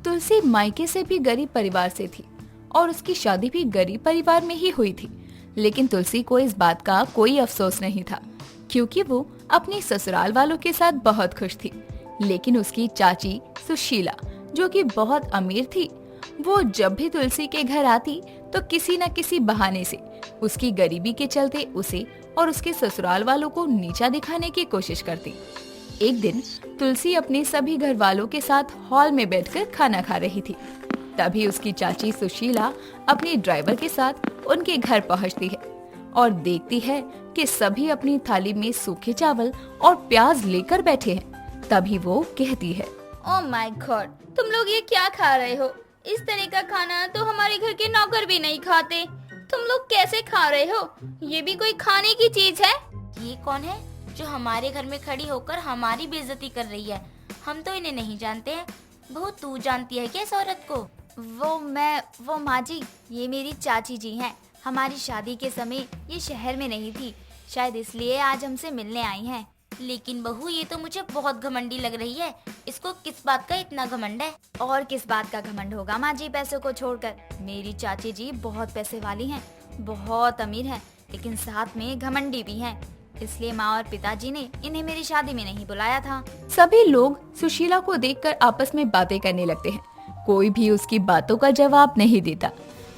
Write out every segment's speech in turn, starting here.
तुलसी मायके से भी गरीब परिवार से थी और उसकी शादी भी गरीब परिवार में ही हुई थी। लेकिन तुलसी को इस बात का कोई अफसोस नहीं था, क्योंकि वो अपने ससुराल वालों के साथ बहुत खुश थी। लेकिन उसकी चाची सुशीला, जो कि बहुत अमीर थी, वो जब भी तुलसी के घर आती तो किसी न किसी बहाने से उसकी गरीबी के चलते उसे और उसके ससुराल वालों को नीचा दिखाने की कोशिश करती। एक दिन तुलसी अपने सभी घर वालों के साथ हॉल में बैठकर खाना खा रही थी। तभी उसकी चाची सुशीला अपने ड्राइवर के साथ उनके घर पहुंचती है और देखती है कि सभी अपनी थाली में सूखे चावल और प्याज लेकर बैठे हैं। तभी वो कहती है, ओह माय गॉड, तुम लोग ये क्या खा रहे हो? इस तरह का खाना तो हमारे घर के नौकर भी नहीं खाते। तुम लोग कैसे खा रहे हो? ये भी कोई खाने की चीज है? ये कौन है जो हमारे घर में खड़ी होकर हमारी बेइज्जती कर रही है? हम तो इन्हें नहीं जानते हैं। बहू, तू जानती है क्या इस औरत को? वो माँ जी, ये मेरी चाची जी हैं। हमारी शादी के समय ये शहर में नहीं थी, शायद इसलिए आज हमसे मिलने आई हैं। लेकिन बहू, ये तो मुझे बहुत घमंडी लग रही है। इसको किस बात का इतना घमंड है? और किस बात का घमंड होगा माँ जी, पैसों को छोड़कर। मेरी चाची जी बहुत पैसे वाली हैं, बहुत अमीर हैं, लेकिन साथ में घमंडी भी हैं। इसलिए माँ और पिताजी ने इन्हें मेरी शादी में नहीं बुलाया था। सभी लोग सुशीला को देखकर आपस में बातें करने लगते हैं। कोई भी उसकी बातों का जवाब नहीं देता,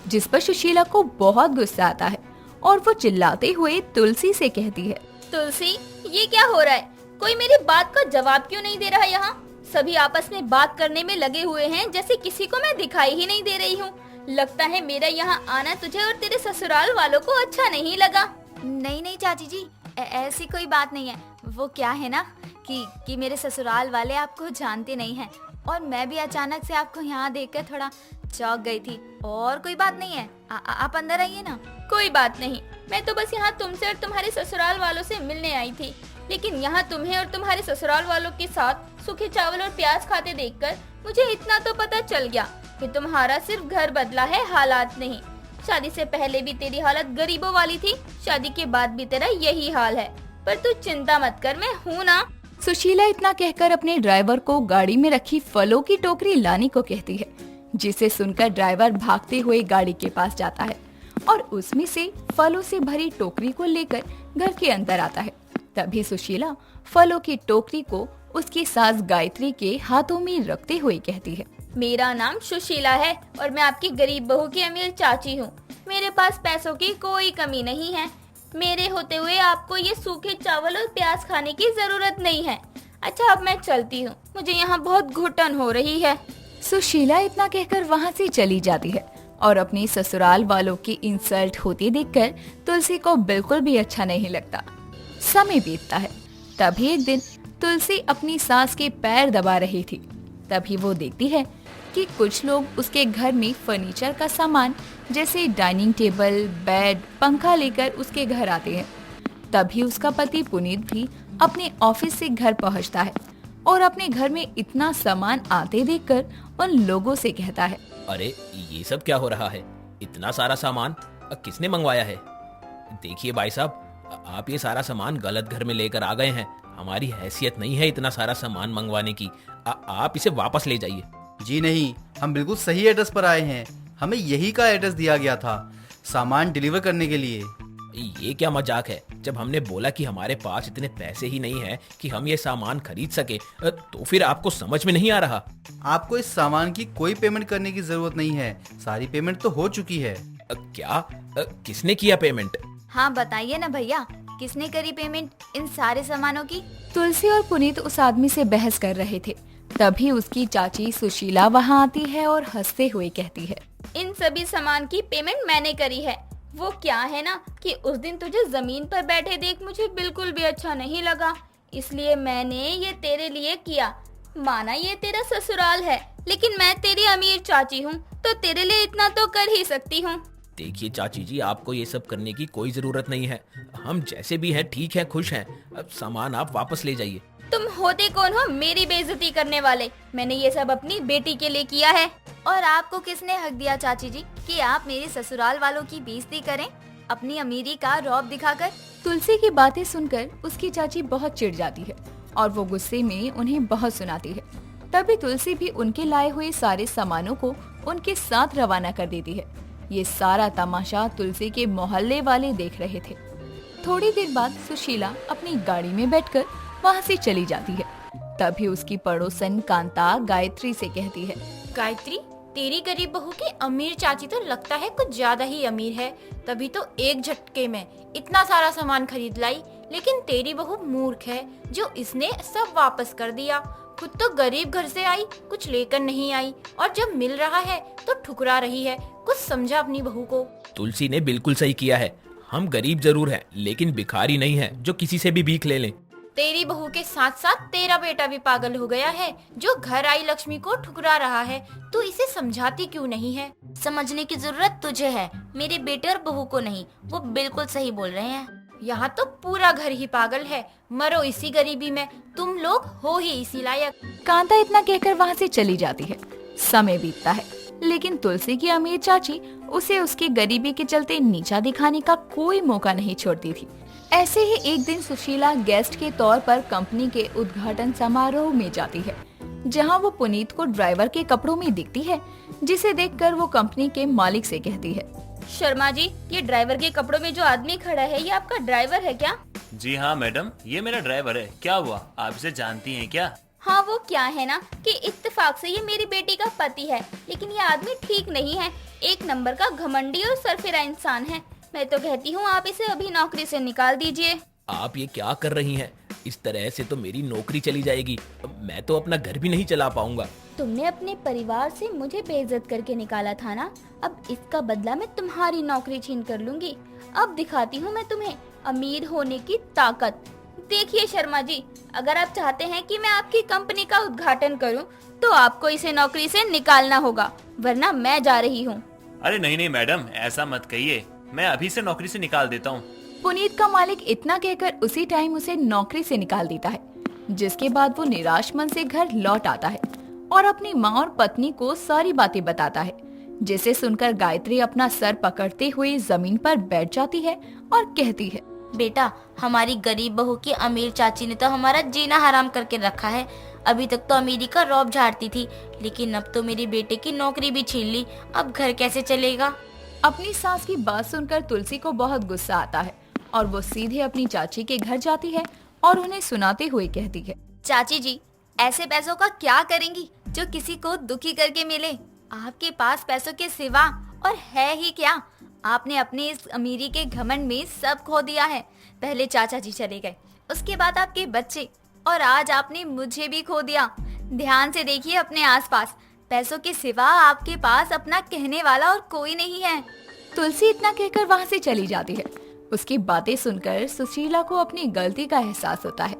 जिस पर सुशीला को बहुत गुस्सा आता है और वो चिल्लाते हुए तुलसी से कहती है, तुलसी, ये क्या हो रहा है? कोई मेरी बात का जवाब क्यों नहीं दे रहा यहाँ? सभी आपस में बात करने में लगे हुए हैं, जैसे किसी को मैं दिखाई ही नहीं दे रही हूँ। लगता है मेरा यहाँ आना तुझे और तेरे ससुराल वालों को अच्छा नहीं लगा। नहीं चाची जी, ऐसी कोई बात नहीं है। वो क्या है ना कि मेरे ससुराल वाले आपको जानते नहीं हैं और मैं भी अचानक से आपको यहाँ देखकर थोड़ा चौंक गई थी। और कोई बात नहीं है, आप अंदर आइए ना। कोई बात नहीं, मैं तो बस यहाँ तुमसे और तुम्हारे ससुराल वालों से मिलने आई थी। लेकिन यहाँ तुम्हें और तुम्हारे ससुराल वालों के साथ सूखे चावल और प्याज खाते देखकर मुझे इतना तो पता चल गया कि तुम्हारा सिर्फ घर बदला है, हालात नहीं। शादी से पहले भी तेरी हालत गरीबों वाली थी, शादी के बाद भी तेरा यही हाल है। पर तू चिंता मत कर, मैं हूँ ना। सुशीला इतना कहकर अपने ड्राइवर को गाड़ी में रखी फलों की टोकरी लाने को कहती है, जिसे सुनकर ड्राइवर भागते हुए गाड़ी के पास जाता है और उसमें से फलों से भरी टोकरी को लेकर घर के अंदर आता है। तभी सुशीला फलों की टोकरी को उसकी सास गायत्री के हाथों में रखते हुए कहती है, मेरा नाम सुशीला है और मैं आपकी गरीब बहू की अमीर चाची हूँ। मेरे पास पैसों की कोई कमी नहीं है। मेरे होते हुए आपको ये सूखे चावल और प्याज खाने की जरूरत नहीं है। अच्छा, अब मैं चलती हूँ, मुझे यहाँ बहुत घुटन हो रही है। सुशीला इतना कहकर वहाँ से चली जाती है और अपने ससुराल वालों की इंसल्ट होती देखकर तुलसी को बिल्कुल भी अच्छा नहीं लगता। समय बीतता है। तभी एक दिन तुलसी अपनी सास के पैर दबा रही थी। तभी वो देखती है कि कुछ लोग उसके घर में फर्नीचर का सामान जैसे डाइनिंग टेबल, बेड, पंखा लेकर उसके घर आते हैं। तभी उसका पति पुनीत भी अपने ऑफिस से घर पहुंचता है और अपने घर में इतना सामान आते देखकर उन लोगों से कहता है, अरे ये सब क्या हो रहा है? इतना सारा सामान किसने मंगवाया है? देखिए भाई साहब, आप ये सारा सामान गलत घर में लेकर आ गए हैं। हमारी हैसियत नहीं है इतना सारा सामान मंगवाने की। आप इसे वापस ले जाइए। जी नहीं, हम बिल्कुल सही एड्रेस पर आए हैं। हमें यही का एड्रेस दिया गया था सामान डिलीवर करने के लिए। ये क्या मजाक है? जब हमने बोला कि हमारे पास इतने पैसे ही नहीं हैं कि हम ये सामान खरीद सके, तो फिर आपको समझ में नहीं आ रहा? आपको इस सामान की कोई पेमेंट करने की जरूरत नहीं है, सारी पेमेंट तो हो चुकी है। क्या? किसने किया पेमेंट? हाँ बताइए ना भैया, किसने करी पेमेंट इन सारे सामानों की? तुलसी और पुनीत उस आदमी से बहस कर रहे थे। तभी उसकी चाची सुशीला वहाँ आती है और हंसते हुए कहती है, इन सभी सामान की पेमेंट मैंने करी है। वो क्या है ना कि उस दिन तुझे जमीन पर बैठे देख मुझे बिल्कुल भी अच्छा नहीं लगा, इसलिए मैंने ये तेरे लिए किया। माना ये तेरा ससुराल है, लेकिन मैं तेरी अमीर चाची हूँ, तो तेरे लिए इतना तो कर ही सकती हूँ। देखिए चाची जी, आपको ये सब करने की कोई जरूरत नहीं है। हम जैसे भी हैं ठीक है, खुश हैं। अब सामान आप वापस ले जाइए। तुम होते कौन हो मेरी बेइज्जती करने वाले? मैंने ये सब अपनी बेटी के लिए किया है। और आपको किसने हक दिया चाची जी कि आप मेरे ससुराल वालों की बेइज्जती करें अपनी अमीरी का रौब दिखाकर? तुलसी की बातें सुनकर उसकी चाची बहुत चिढ़ जाती है और वो गुस्से में उन्हें बहुत सुनाती है। तभी तुलसी भी उनके लाए हुए सारे सामानों को उनके साथ रवाना कर देती है। ये सारा तमाशा तुलसी के मोहल्ले वाले देख रहे थे। थोड़ी देर बाद सुशीला अपनी गाड़ी में बैठकर वहाँ से चली जाती है। तभी उसकी पड़ोसन कांता गायत्री से कहती है, गायत्री, तेरी गरीब बहू की अमीर चाची तो लगता है कुछ ज्यादा ही अमीर है, तभी तो एक झटके में इतना सारा सामान खरीद लाई। लेकिन तेरी बहू मूर्ख है जो इसने सब वापस कर दिया। खुद तो गरीब घर से आई, कुछ लेकर नहीं आई, और जब मिल रहा है तो ठुकरा रही है। कुछ समझा अपनी बहू को। तुलसी ने बिल्कुल सही किया है। हम गरीब जरूर हैं, लेकिन भिखारी नहीं है जो किसी से भी भीख ले लें। तेरी बहू के साथ साथ तेरा बेटा भी पागल हो गया है जो घर आई लक्ष्मी को ठुकरा रहा है। तू इसे समझाती क्यों नहीं है? समझने की जरूरत तुझे है, मेरे बेटे और बहू को नहीं। वो बिल्कुल सही बोल रहे हैं। यहाँ तो पूरा घर ही पागल है। मरो इसी गरीबी में, तुम लोग हो ही इसी लायक। कांता इतना कहकर वहाँ से चली जाती है। समय बीतता है, लेकिन तुलसी की अमीर चाची उसे उसकी गरीबी के चलते नीचा दिखाने का कोई मौका नहीं छोड़ती थी। ऐसे ही एक दिन सुशीला गेस्ट के तौर पर कंपनी के उद्घाटन समारोह में जाती है, जहां वो पुनीत को ड्राइवर के कपड़ों में दिखती है, जिसे देखकर वो कंपनी के मालिक से कहती है, शर्मा जी, ये ड्राइवर के कपड़ों में जो आदमी खड़ा है ये आपका ड्राइवर है क्या? जी हाँ मैडम, ये मेरा ड्राइवर है। क्या हुआ, आप इसे जानती हैं क्या? हाँ, वो क्या है ना कि इत्तेफाक से ये मेरी बेटी का पति है, लेकिन ये आदमी ठीक नहीं है। एक नंबर का घमंडी और सरफिरा इंसान है। मैं तो कहती हूँ आप इसे अभी नौकरी से निकाल दीजिए। आप ये क्या कर रही हैं? इस तरह से तो मेरी नौकरी चली जाएगी। मैं तो अपना घर भी नहीं चला पाऊंगा। तुमने अपने परिवार से मुझे बेइज्जत करके निकाला था ना, अब इसका बदला मैं तुम्हारी नौकरी छीन कर लूंगी। अब दिखाती हूँ मैं तुम्हें अमीर होने की ताकत। देखिए शर्मा जी, अगर आप चाहते हैं कि मैं आपकी कंपनी का उद्घाटन करूं, तो आपको इसे नौकरी से निकालना होगा, वरना मैं जा रही हूं। अरे नहीं नहीं मैडम, ऐसा मत कहिए। मैं अभी से नौकरी से निकाल देता हूँ। पुनीत का मालिक इतना कहकर उसी टाइम उसे नौकरी से निकाल देता है, जिसके बाद वो निराश मन से घर लौट आता है और अपनी माँ और पत्नी को सारी बातें बताता है, जिसे सुनकर गायत्री अपना सर पकड़ते हुए जमीन पर बैठ जाती है और कहती है, बेटा, हमारी गरीब बहू की अमीर चाची ने तो हमारा जीना हराम करके रखा है। अभी तक तो अमीरी का रौब झाड़ती थी, लेकिन अब तो मेरे बेटे की नौकरी भी छीन ली। अब घर कैसे चलेगा? अपनी सास की बात सुनकर तुलसी को बहुत गुस्सा आता है और वो सीधे अपनी चाची के घर जाती है और उन्हें सुनाते हुए कहती है, चाची जी, ऐसे पैसों का क्या करेंगी जो किसी को दुखी करके मिले? आपके पास पैसों के सिवा और है ही क्या? आपने अपनी इस अमीरी के घमंड में सब खो दिया है। पहले चाचा जी चले गए, उसके बाद आपके बच्चे, और आज आपने मुझे भी खो दिया। ध्यान से देखिए अपने आसपास, पैसों के सिवा आपके पास अपना कहने वाला और कोई नहीं है। तुलसी इतना कहकर वहाँ से चली जाती है। उसकी बातें सुनकर सुशीला को अपनी गलती का एहसास होता है,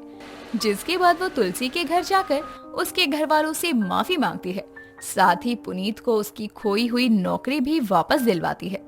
जिसके बाद वो तुलसी के घर जाकर उसके घर वालों से माफी मांगती है। साथ ही पुनीत को उसकी खोई हुई नौकरी भी वापस दिलवाती है।